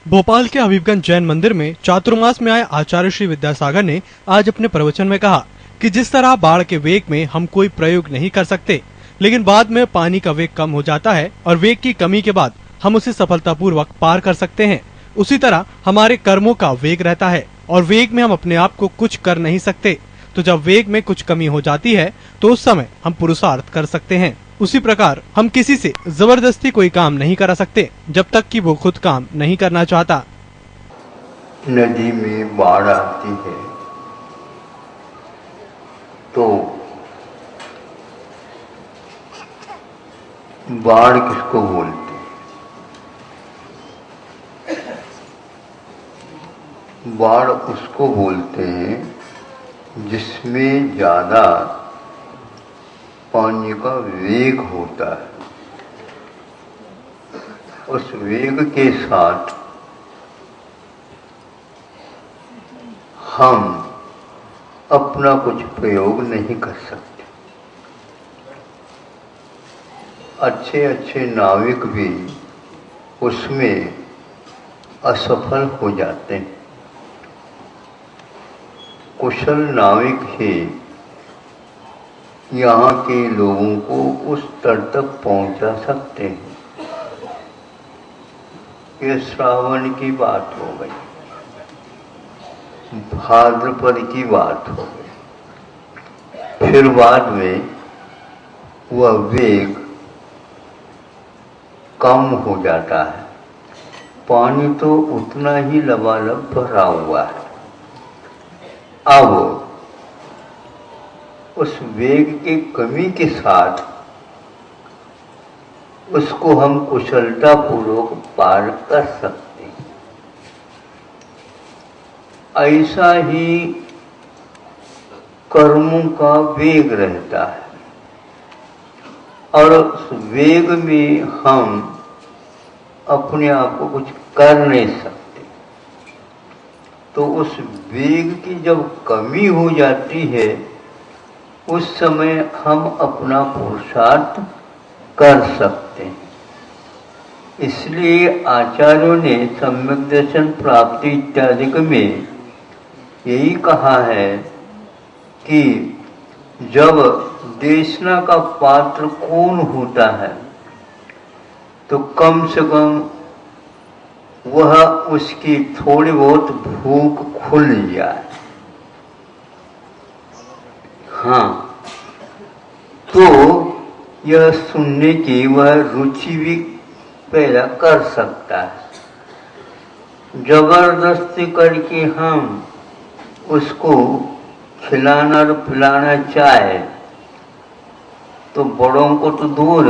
भोपाल के हबीबगंज जैन मंदिर में चातुर्मास में आए आचार्य श्री विद्यासागर ने आज अपने प्रवचन में कहा कि जिस तरह बाढ़ के वेग में हम कोई प्रयोग नहीं कर सकते, लेकिन बाद में पानी का वेग कम हो जाता है और वेग की कमी के बाद हम उसे सफलतापूर्वक पार कर सकते हैं, उसी तरह हमारे कर्मों का वेग रहता है और वेग में हम अपने आप को कुछ कर नहीं सकते। तो जब वेग में कुछ कमी हो जाती है तो उस समय हम पुरुषार्थ कर सकते हैं। उसी प्रकार हम किसी से जबरदस्ती कोई काम नहीं करा सकते जब तक कि वो खुद काम नहीं करना चाहता। नदी में बाढ़ आती है तो बाढ़ किसको बोलते हैं? बाढ़ उसको बोलते हैं जिसमें ज्यादा पानी का वेग होता है। उस वेग के साथ हम अपना कुछ प्रयोग नहीं कर सकते। अच्छे अच्छे नाविक भी उसमें असफल हो जाते हैं। कुशल नाविक ही यहाँ के लोगों को उस तट तक पहुंचा सकते हैं। ये श्रावण की बात हो गई, भाद्रपद की बात हो गई। फिर बाद में वह वेग कम हो जाता है। पानी तो उतना ही लबालब भरा हुआ है। अब उस वेग की कमी के साथ उसको हम कुशलता पूर्वक पार कर सकते हैं। ऐसा ही कर्मों का वेग रहता है और उस वेग में हम अपने आप को कुछ कर नहीं सकते। तो उस वेग की जब कमी हो जाती है उस समय हम अपना पुरुषार्थ कर सकते हैं। इसलिए आचार्यों ने सम्यक दर्शन प्राप्ति इत्यादि में यही कहा है कि जब देशना का पात्र कौन होता है तो कम से कम वह उसकी थोड़ी बहुत भूख खुल जाए। हाँ, तो यह सुनने की वह रुचि भी पैदा कर सकता है। जबरदस्ती करके हम उसको खिलाना और पिलाना चाहे तो बड़ों को तो दूर,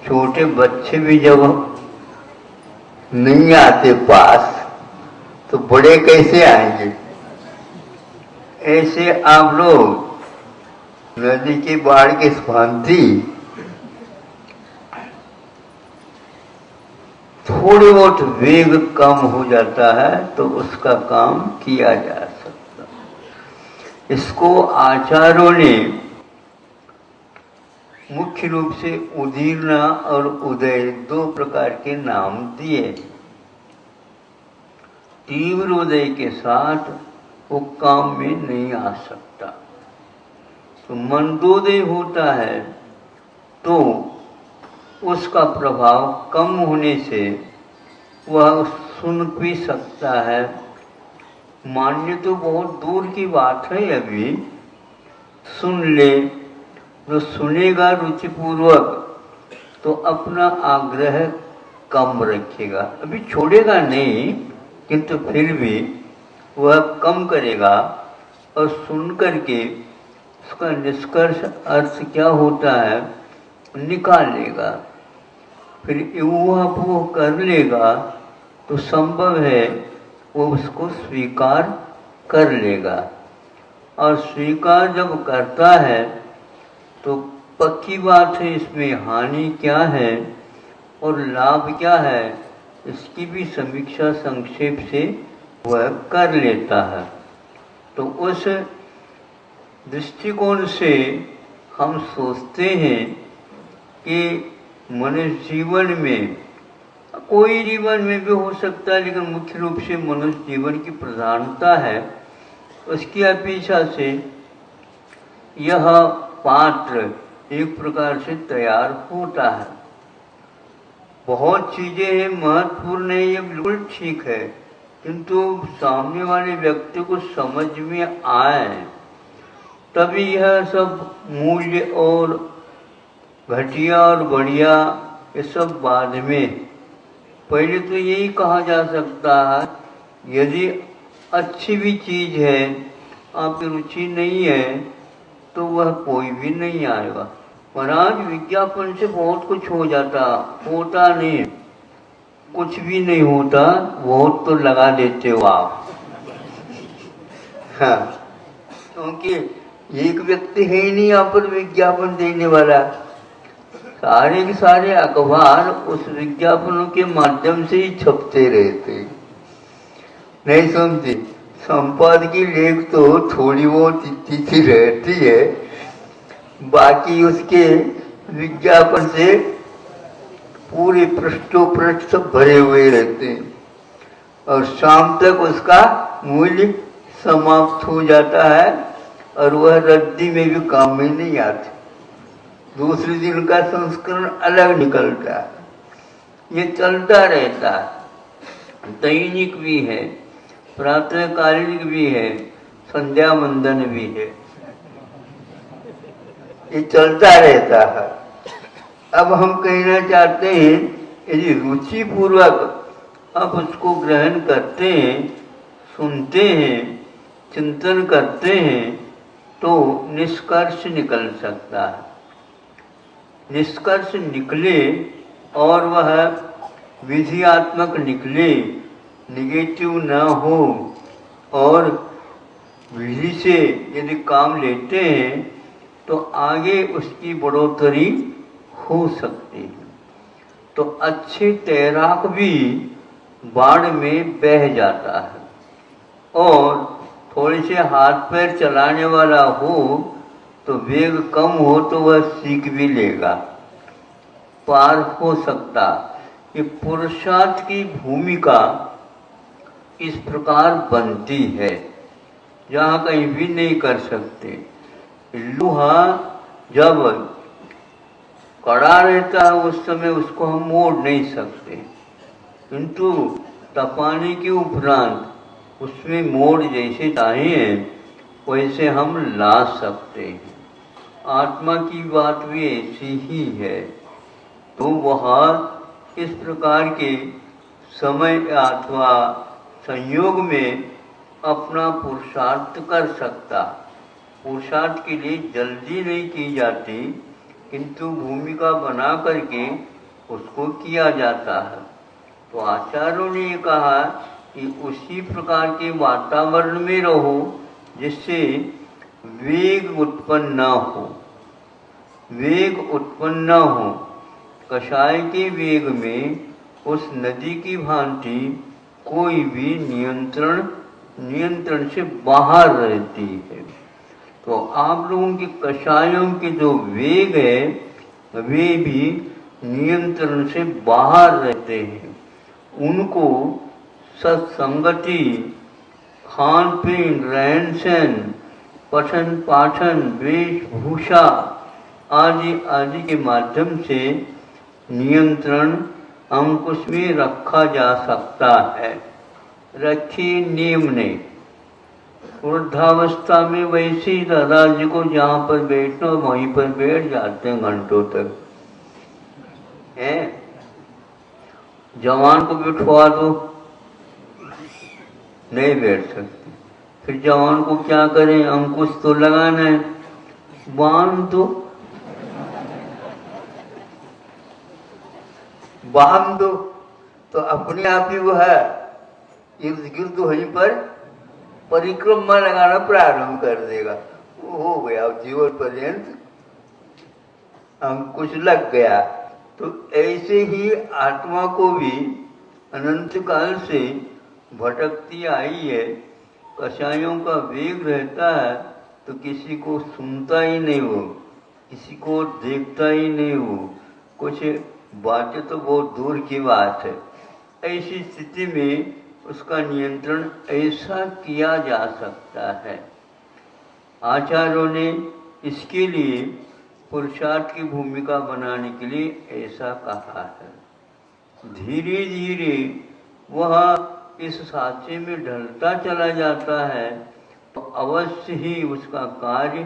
छोटे बच्चे भी जब नहीं आते पास तो बड़े कैसे आएंगे? ऐसे आप लोग नदी की बाढ़ की भांति थोड़ी बहुत वेग कम हो जाता है तो उसका काम किया जा सकता। इसको आचार्यों ने मुख्य रूप से उदीरना और उदय दो प्रकार के नाम दिए। तीव्र उदय के साथ वो काम में नहीं आ सकता। तो मंदोदय होता है तो उसका प्रभाव कम होने से वह सुन भी सकता है। मान्य तो बहुत दूर की बात है, अभी सुन ले जो सुनेगा रुचिपूर्वक तो अपना आग्रह कम रखेगा। अभी छोड़ेगा नहीं किंतु फिर भी वह कम करेगा और सुन करके उसका निष्कर्ष अर्थ क्या होता है निकाल लेगा। फिर ऊहापोह कर लेगा तो संभव है वो उसको स्वीकार कर लेगा। और स्वीकार जब करता है तो पक्की बात है इसमें हानि क्या है और लाभ क्या है इसकी भी समीक्षा संक्षेप से वह कर लेता है। तो उस दृष्टिकोण से हम सोचते हैं कि मनुष्य जीवन में कोई जीवन में भी हो सकता है, लेकिन मुख्य रूप से मनुष्य जीवन की प्रधानता है। उसकी अपेक्षा से यह पात्र एक प्रकार से तैयार होता है। बहुत चीजें हैं, महत्वपूर्ण है, ये बिल्कुल ठीक है, किंतु सामने वाले व्यक्ति को समझ में आए तभी यह सब मूल्य और घटिया और बढ़िया ये सब बाद में। पहले तो यही कहा जा सकता है, यदि अच्छी भी चीज है आपकी रुचि नहीं है तो वह कोई भी नहीं आएगा। पर आज विज्ञापन से बहुत कुछ हो जाता, होता नहीं, कुछ भी नहीं होता, बहुत तो लगा देते हो आप। हाँ, क्योंकि एक व्यक्ति है ही नहीं यहाँ पर विज्ञापन देने वाला। सारे के सारे अखबार उस विज्ञापनों के माध्यम से ही छपते रहते। नहीं समझे? संपादकीय लेख तो थोड़ी बहुत तिथि रहती है, बाकी उसके विज्ञापन से पूरे पृष्ठों पृष्ठ सब भरे हुए रहते हैं और शाम तक उसका मूल्य समाप्त हो जाता है और वह रद्दी में भी काम में नहीं आती। दूसरे दिन का संस्करण अलग निकलता है। ये चलता रहता है। दैनिक भी है, प्रातःकालिक भी है, संध्या वंदन भी है, ये चलता रहता है। अब हम कहना चाहते हैं, यदि रुचि पूर्वक आप उसको ग्रहण करते हैं, सुनते हैं, चिंतन करते हैं, तो निष्कर्ष निकल सकता है। निष्कर्ष निकले और वह विधियात्मक निकले, निगेटिव न हो, और विधि से यदि काम लेते हैं तो आगे उसकी बढ़ोतरी हो सकती है। तो अच्छे तैराक भी बाढ़ में बह जाता है और थोड़े से हाथ पैर चलाने वाला हो तो वेग कम हो तो वह सीख भी लेगा, पार हो सकता। ये पुरुषार्थ की भूमिका इस प्रकार बनती है, जहाँ कहीं भी नहीं कर सकते। लोहा जब कड़ा रहता है उस समय उसको हम मोड़ नहीं सकते, किंतु तपाने के उपरांत उसमें मोड़ जैसे चाहिए वैसे हम ला सकते हैं। आत्मा की बात भी ऐसी ही है। तो वह इस प्रकार के समय अथवा संयोग में अपना पुरुषार्थ कर सकता। पुरुषार्थ के लिए जल्दी नहीं की जाती, किंतु भूमिका बना करके उसको किया जाता है। तो आचार्यों ने ये कहा कि उसी प्रकार के वातावरण में रहो जिससे वेग उत्पन्न न हो। वेग उत्पन्न न हो, कषाय के वेग में उस नदी की भांति कोई भी नियंत्रण से बाहर रहती है। तो आप लोगों के कषायों के जो वेग है वे भी नियंत्रण से बाहर रहते हैं। उनको सत्संगति, खान पीन, रहन सहन, पठन पाठन, वेशभूषा आदि आदि के माध्यम से नियंत्रण अंकुश में रखा जा सकता है। रखिए नियम ने। वृद्धावस्था में वैसे ही दादाजी को जहाँ पर बैठना वहीं पर बैठ जाते हैं घंटों तक। है जवान को बिठवा दो, नहीं बैठ सकते। फिर जवान को क्या करें, अंकुश तो लगाना है, बांध दो, बांध दो तो अपने आप ही वह इर्द गिर्द वहीं पर परिक्रमा लगाना प्रारंभ कर देगा। वो हो गया जीवन पर्यंत अंकुश लग गया। तो ऐसे ही आत्मा को भी अनंत काल से भटकती आई है। कषायों का वेग रहता है तो किसी को सुनता ही नहीं हो, किसी को देखता ही नहीं हो, कुछ बातें तो बहुत दूर की बात है। ऐसी स्थिति में उसका नियंत्रण ऐसा किया जा सकता है। आचार्यों ने इसके लिए पुरुषार्थ की भूमिका बनाने के लिए ऐसा कहा है। धीरे धीरे वह इस साँचे में ढलता चला जाता है तो अवश्य ही उसका कार्य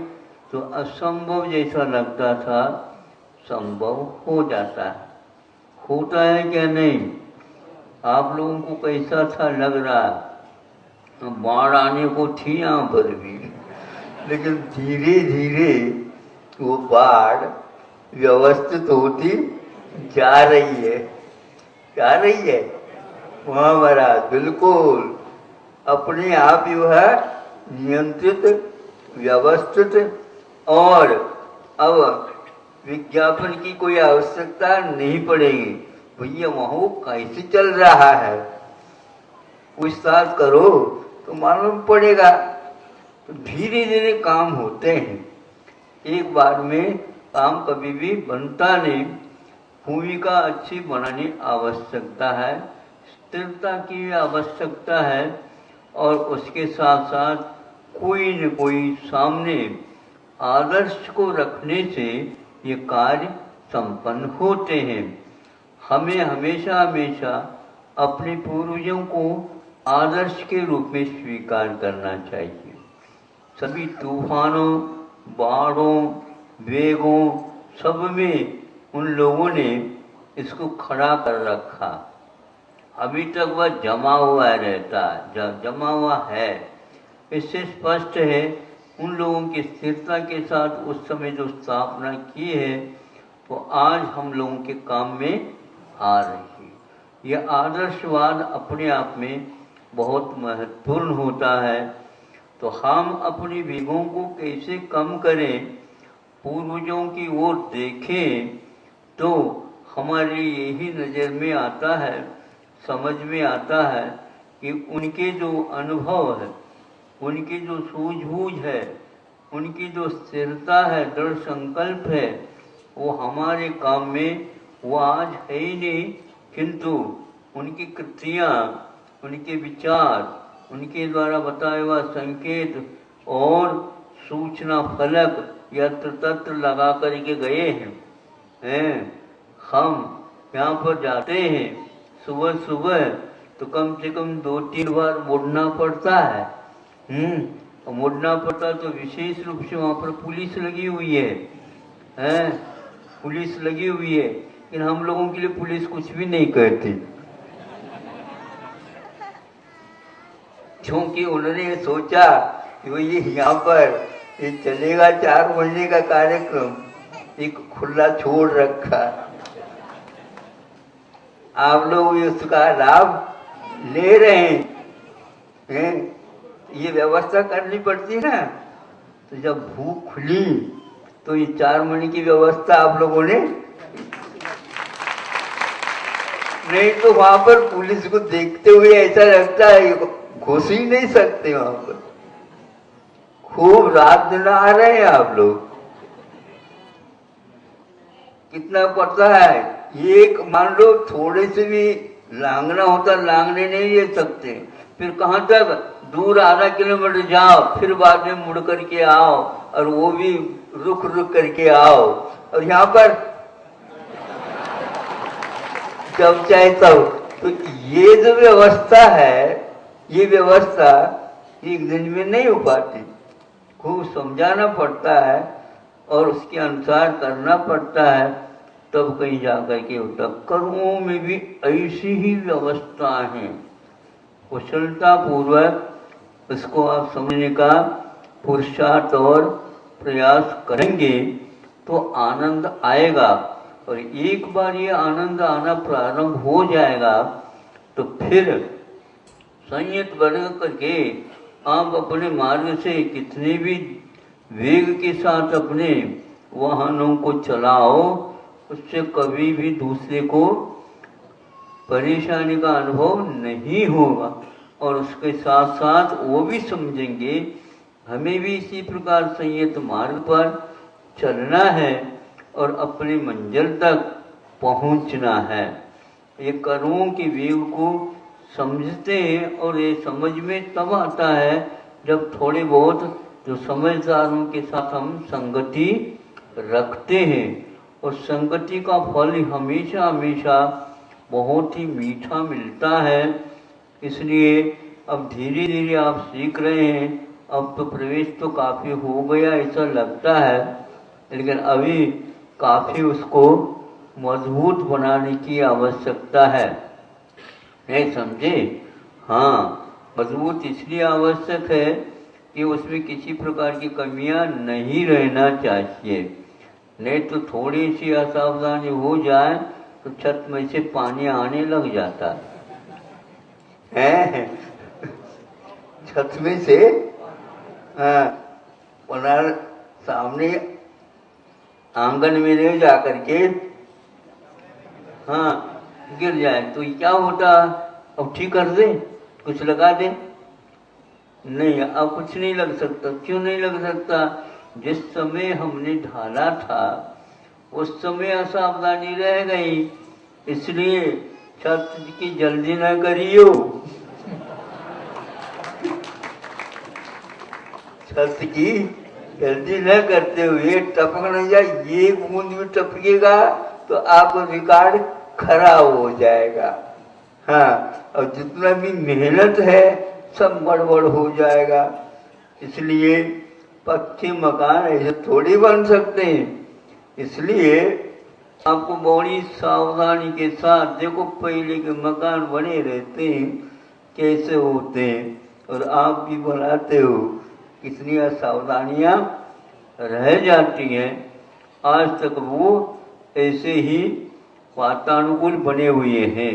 तो असंभव जैसा लगता था संभव हो जाता है। होता है क्या नहीं? आप लोगों को कैसा था लग रहा है? बाढ़ आने को थी यहाँ पर भी, लेकिन धीरे धीरे वो बाढ़ व्यवस्थित होती जा रही है। जा रही है वहाँ महाराज, बिल्कुल अपने आप जो है नियंत्रित, व्यवस्थित, और अब विज्ञापन की कोई आवश्यकता नहीं पड़ेगी। भैया वहाँ कैसे चल रहा है पूछताछ करो तो मालूम पड़ेगा। तो धीरे धीरे काम होते हैं, एक बार में काम कभी भी बनता नहीं। भूमिका अच्छी बनानी आवश्यकता है, स्थिरता की आवश्यकता है, और उसके साथ साथ कोई न कोई सामने आदर्श को रखने से ये कार्य संपन्न होते हैं। हमें हमेशा हमेशा अपने पूर्वजों को आदर्श के रूप में स्वीकार करना चाहिए। सभी तूफानों, बाढ़ों, वेगों सब में उन लोगों ने इसको खड़ा कर रखा। अभी तक वह जमा हुआ रहता है, जमा हुआ है। इससे स्पष्ट है उन लोगों की स्थिरता के साथ उस समय जो स्थापना की है वो आज हम लोगों के काम में आ रही है। यह आदर्शवाद अपने आप में बहुत महत्वपूर्ण होता है। तो हम अपनी वेगों को कैसे कम करें, पूर्वजों की ओर देखें तो हमारे यही नज़र में आता है, समझ में आता है कि उनके जो अनुभव है, उनकी जो सूझबूझ है, उनकी जो स्थिरता है, दृढ़ संकल्प है, वो हमारे काम में वो आज है ही नहीं, किंतु उनकी कृतियाँ, उनके विचार, उनके द्वारा बताया हुआ संकेत और सूचना फलक यत्र तत्र लगा करके गए हैं। हम यहाँ पर जाते हैं सुबह सुबह तो कम से कम 2-3 बार मुड़ना पड़ता है। और मुड़ना पड़ता तो विशेष रूप से वहाँ पर पुलिस लगी हुई है, पुलिस लगी हुई है, लेकिन हम लोगों के लिए पुलिस कुछ भी नहीं करती, क्योंकि उन्होंने सोचा कि ये यहाँ पर ये चलेगा 4 महीने का कार्यक्रम, एक खुला छोड़ रखा। आप लोग उसका लाभ ले रहे हैं। ये व्यवस्था करनी पड़ती है ना। तो जब भूख खुली तो ये 4 महीने की व्यवस्था आप लोगों ने, नहीं तो वहां पर पुलिस को देखते हुए ऐसा लगता है घुस ही नहीं सकते वहां पर। खूब रात दिन आ रहे हैं आप लोग। कितना पड़ता है? एक मान लो थोड़े से भी लांगना होता, लांगने नहीं ले सकते, फिर कहाँ तक दूर आधा किलोमीटर जाओ, फिर बाद में मुड़ करके आओ, और वो भी रुक रुक करके आओ। और यहाँ पर जब चाहे तब। तो ये जो व्यवस्था है, ये व्यवस्था एक दिन में नहीं हो पाती, खूब समझाना पड़ता है और उसके अनुसार करना पड़ता है, तब कहीं जाकर के होता। कर्मों में भी ऐसी ही व्यवस्था है। कुशलता पूर्वक इसको आप समझने का पुरुषार्थ और प्रयास करेंगे तो आनंद आएगा। और एक बार ये आनंद आना प्रारंभ हो जाएगा तो फिर संयत वर्ग करके आप अपने मार्ग से कितने भी वेग के साथ अपने वाहनों को चलाओ, उससे कभी भी दूसरे को परेशानी का अनुभव नहीं होगा। और उसके साथ साथ वो भी समझेंगे हमें भी इसी प्रकार संयत मार्ग पर चलना है और अपनी मंजिल तक पहुंचना है। ये कर्मों के वेग को समझते हैं, और ये समझ में तब आता है जब थोड़े बहुत जो समझदारों के साथ हम संगति रखते हैं, और संगति का फल हमेशा हमेशा बहुत ही मीठा मिलता है। इसलिए अब धीरे धीरे आप सीख रहे हैं, अब तो प्रवेश तो काफ़ी हो गया ऐसा लगता है, लेकिन अभी काफ़ी उसको मजबूत बनाने की आवश्यकता है, नहीं समझे? हाँ, मजबूत इसलिए आवश्यक है कि उसमें किसी प्रकार की कमियां नहीं रहना चाहिए, नहीं तो थोड़ी सी असावधानी हो जाए तो छत में से पानी आने लग जाता है। छत में से सामने आंगन में ले जा करके गिर जाए तो क्या होता? अब ठीक कर दे, कुछ लगा दे? नहीं, अब कुछ नहीं लग सकता। क्यों नहीं लग सकता? जिस समय हमने ढाला था उस समय असावधानी रह गई, इसलिए छत की जल्दी न करियो। छत की जल्दी न करते हुए टपक न जाए, ये बूंद भी टपकेगा तो आपका रिकॉर्ड खराब हो जाएगा। हाँ, और जितना भी मेहनत है सब गड़बड़ हो जाएगा। इसलिए पक्के मकान ऐसे थोड़ी बन सकते हैं, इसलिए आपको बड़ी सावधानी के साथ, देखो पहले के मकान बने रहते हैं कैसे होते हैं, और आप भी बनाते हो, कितनी सावधानियां रह जाती हैं। आज तक वो ऐसे ही वातानुकूल बने हुए हैं,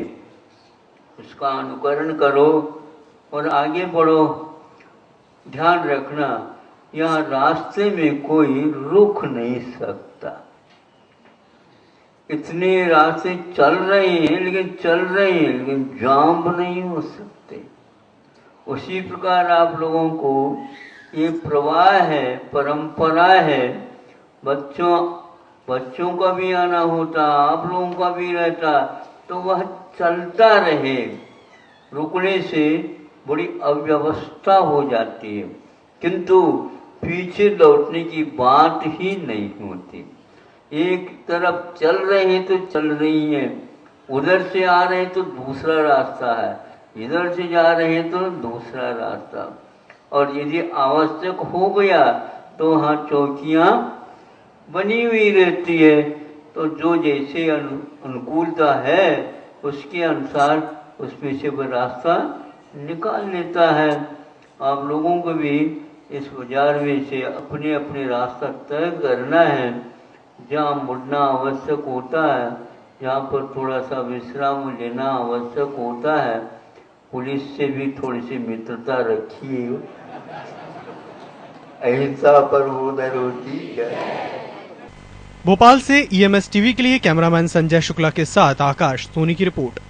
उसका अनुकरण करो और आगे बढ़ो। ध्यान रखना, यहाँ रास्ते में कोई रुक नहीं सकता। इतने रास्ते चल रहे हैं लेकिन जाम नहीं हो सकते। उसी प्रकार आप लोगों को ये प्रवाह है, परंपरा है, बच्चों का भी आना होता, आप लोगों का भी रहता, तो वह चलता रहे। रुकने से बड़ी अव्यवस्था हो जाती है, किंतु पीछे लौटने की बात ही नहीं होती। एक तरफ चल रहे हैं तो चल रही हैं, उधर से आ रहे हैं तो दूसरा रास्ता है, इधर से जा रहे हैं तो दूसरा रास्ता। और यदि आवश्यक हो गया तो वहाँ चौकियाँ बनी हुई रहती है, तो जो जैसे अनुकूलता है उसके अनुसार उसमें से वह रास्ता निकाल लेता है। आप लोगों को भी इस बाजार में से अपने अपने रास्ता तय करना है। जहाँ मुड़ना आवश्यक होता है, जहाँ पर थोड़ा सा विश्राम लेना आवश्यक होता है, पुलिस से भी थोड़ी सी मित्रता रखिए। अहिंसा परमो धर्मो है। भोपाल से EMS टीवी के लिए कैमरामैन संजय शुक्ला के साथ आकाश सोनी की रिपोर्ट।